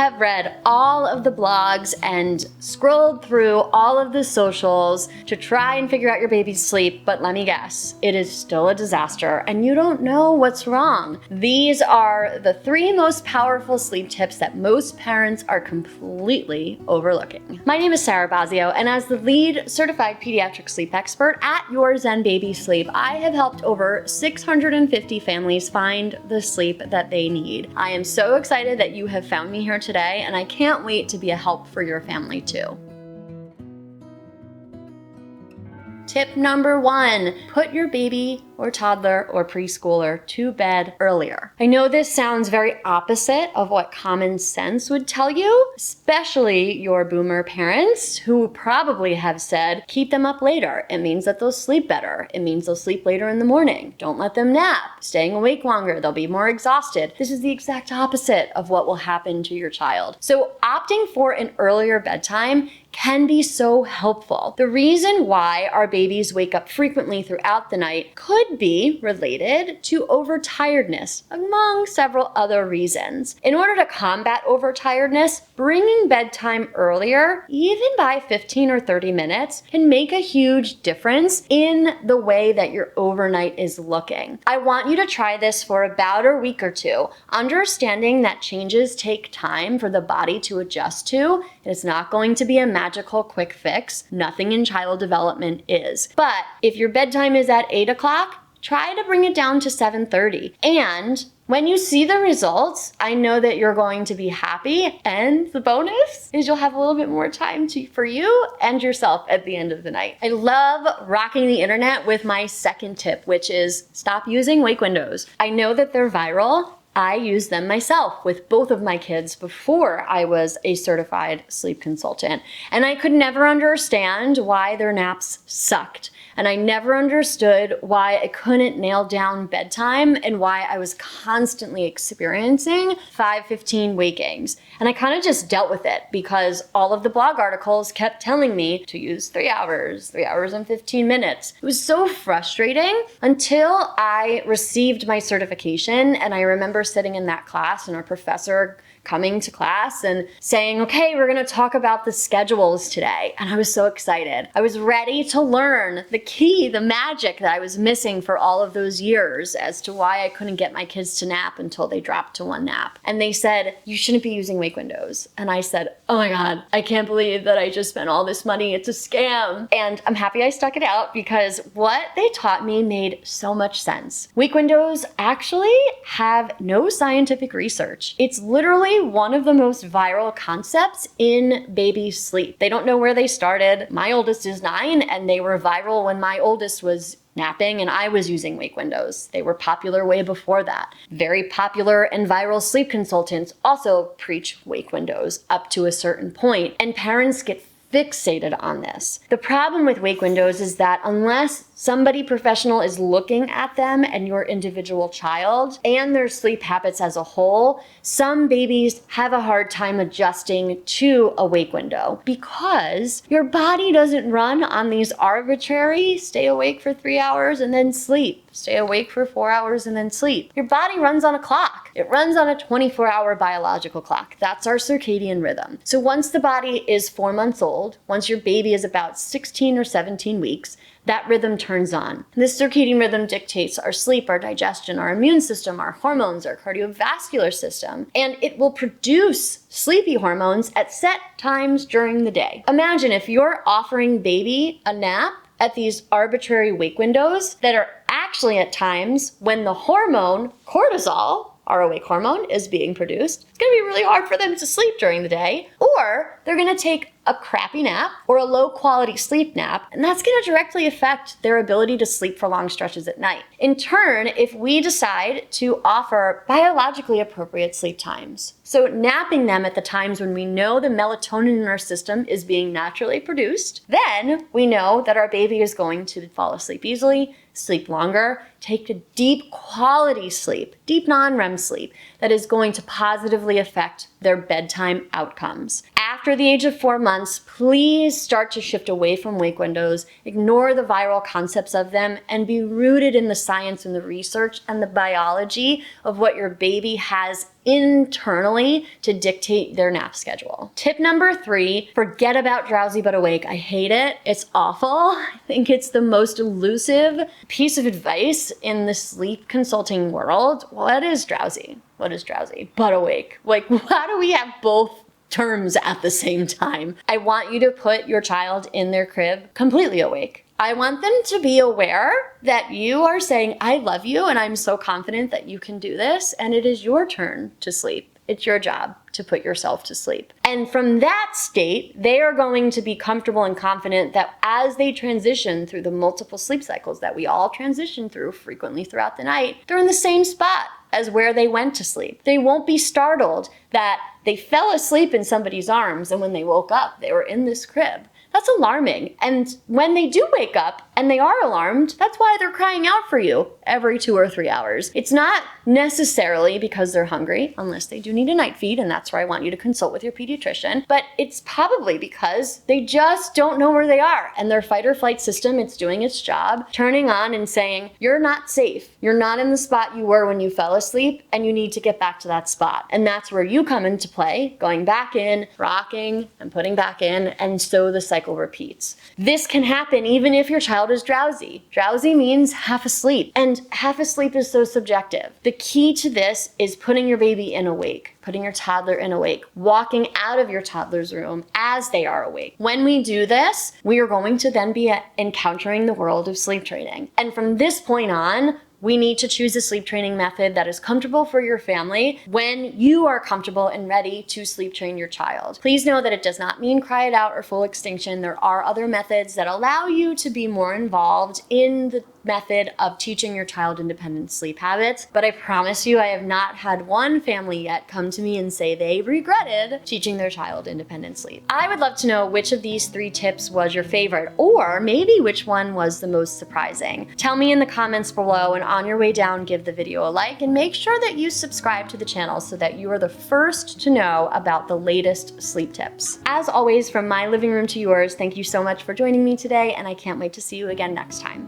have read all of the blogs and scrolled through all of the socials to try and figure out your baby's sleep, but let me guess, it is still a disaster and you don't know what's wrong. These are the 3 most powerful sleep tips that most parents are completely overlooking. My name is Sarah Bazio, and as the lead certified pediatric sleep expert at Your Zen Baby Sleep, I have helped over 650 families find the sleep that they need. I am so excited that you have found me here today, and I can't wait to be a help for your family too. Tip number 1, put your baby or toddler or preschooler to bed earlier. I know this sounds very opposite of what common sense would tell you, especially your boomer parents who probably have said, keep them up later. It means that they'll sleep better. It means they'll sleep later in the morning. Don't let them nap. Staying awake longer, they'll be more exhausted. This is the exact opposite of what will happen to your child. So opting for an earlier bedtime can be so helpful. The reason why our babies wake up frequently throughout the night could be related to overtiredness, among several other reasons. In order to combat overtiredness, bringing bedtime earlier, even by 15 or 30 minutes, can make a huge difference in the way that your overnight is looking. I want you to try this for about a week or 2, understanding that changes take time for the body to adjust to. It's not going to be a magical quick fix. Nothing in child development is. But if your bedtime is at 8 o'clock, try to bring it down to 7:30. And when you see the results, I know that you're going to be happy. And the bonus is you'll have a little bit more time for you and yourself at the end of the night. I love rocking the internet with my second tip, which is stop using wake windows. I know that they're viral. I used them myself with both of my kids before I was a certified sleep consultant. And I could never understand why their naps sucked. And I never understood why I couldn't nail down bedtime and why I was constantly experiencing 5:15 wakings. And I kind of just dealt with it because all of the blog articles kept telling me to use 3 hours and 15 minutes. It was so frustrating until I received my certification, and I remember sitting in that class and our professor coming to class and saying, okay, we're gonna talk about the schedules today. And I was so excited. I was ready to learn the key, the magic that I was missing for all of those years as to why I couldn't get my kids to nap until they dropped to 1 nap. And they said, you shouldn't be using wake windows. And I said, oh my God, I can't believe that I just spent all this money. It's a scam. And I'm happy I stuck it out because what they taught me made so much sense. Wake windows actually have no scientific research. It's literally one of the most viral concepts in baby sleep. They don't know where they started. My oldest is 9 and they were viral when my oldest was napping and I was using wake windows. They were popular way before that. Very popular and viral sleep consultants also preach wake windows up to a certain point, and parents get fixated on this. The problem with wake windows is that unless somebody professional is looking at them and your individual child and their sleep habits as a whole, some babies have a hard time adjusting to a wake window because your body doesn't run on these arbitrary stay awake for 3 hours and then sleep, stay awake for 4 hours and then sleep. Your body runs on a clock. It runs on a 24-hour biological clock. That's our circadian rhythm. So once the body is 4 months old, once your baby is about 16 or 17 weeks, that rhythm turns on. This circadian rhythm dictates our sleep, our digestion, our immune system, our hormones, our cardiovascular system, and it will produce sleepy hormones at set times during the day. Imagine if you're offering baby a nap at these arbitrary wake windows that are actually at times when the hormone cortisol, our awake hormone, is being produced. It's gonna be really hard for them to sleep during the day, or they're gonna take a crappy nap or a low quality sleep nap, and that's gonna directly affect their ability to sleep for long stretches at night. In turn, if we decide to offer biologically appropriate sleep times, so napping them at the times when we know the melatonin in our system is being naturally produced, then we know that our baby is going to fall asleep easily, sleep longer, take a deep quality sleep, deep non-REM sleep that is going to positively affect their bedtime outcomes. After After the age of 4 months, please start to shift away from wake windows, ignore the viral concepts of them, and be rooted in the science and the research and the biology of what your baby has internally to dictate their nap schedule. Tip number 3, forget about drowsy but awake. I hate it. It's awful. I think it's the most elusive piece of advice in the sleep consulting world. What is drowsy? What is drowsy but awake? Like, why do we have both terms at the same time? I want you to put your child in their crib completely awake. I want them to be aware that you are saying, I love you and I'm so confident that you can do this, and it is your turn to sleep. It's your job to put yourself to sleep. And from that state, they are going to be comfortable and confident that as they transition through the multiple sleep cycles that we all transition through frequently throughout the night, they're in the same spot as where they went to sleep. They won't be startled that they fell asleep in somebody's arms and when they woke up, they were in this crib. That's alarming. And when they do wake up and they are alarmed, that's why they're crying out for you every 2 or 3 hours. It's not necessarily because they're hungry, unless they do need a night feed, and that's where I want you to consult with your pediatrician, but it's probably because they just don't know where they are, and their fight or flight system, it's doing its job, turning on and saying, you're not safe. You're not in the spot you were when you fell asleep, and you need to get back to that spot. And that's where you come into play, going back in, rocking, and putting back in, and so the cycle repeats. This can happen even if your child is drowsy. Drowsy means half asleep, and half asleep is so subjective. The key to this is putting your baby in awake, putting your toddler in awake, walking out of your toddler's room as they are awake. When we do this, we are going to then be encountering the world of sleep training. And from this point on, we need to choose a sleep training method that is comfortable for your family when you are comfortable and ready to sleep train your child. Please know that it does not mean cry it out or full extinction. There are other methods that allow you to be more involved in the method of teaching your child independent sleep habits. But I promise you, I have not had one family yet come to me and say they regretted teaching their child independent sleep. I would love to know which of these 3 tips was your favorite, or maybe which one was the most surprising. Tell me in the comments below, and on your way down, give the video a like and make sure that you subscribe to the channel so that you are the first to know about the latest sleep tips. As always, from my living room to yours, thank you so much for joining me today, and I can't wait to see you again next time.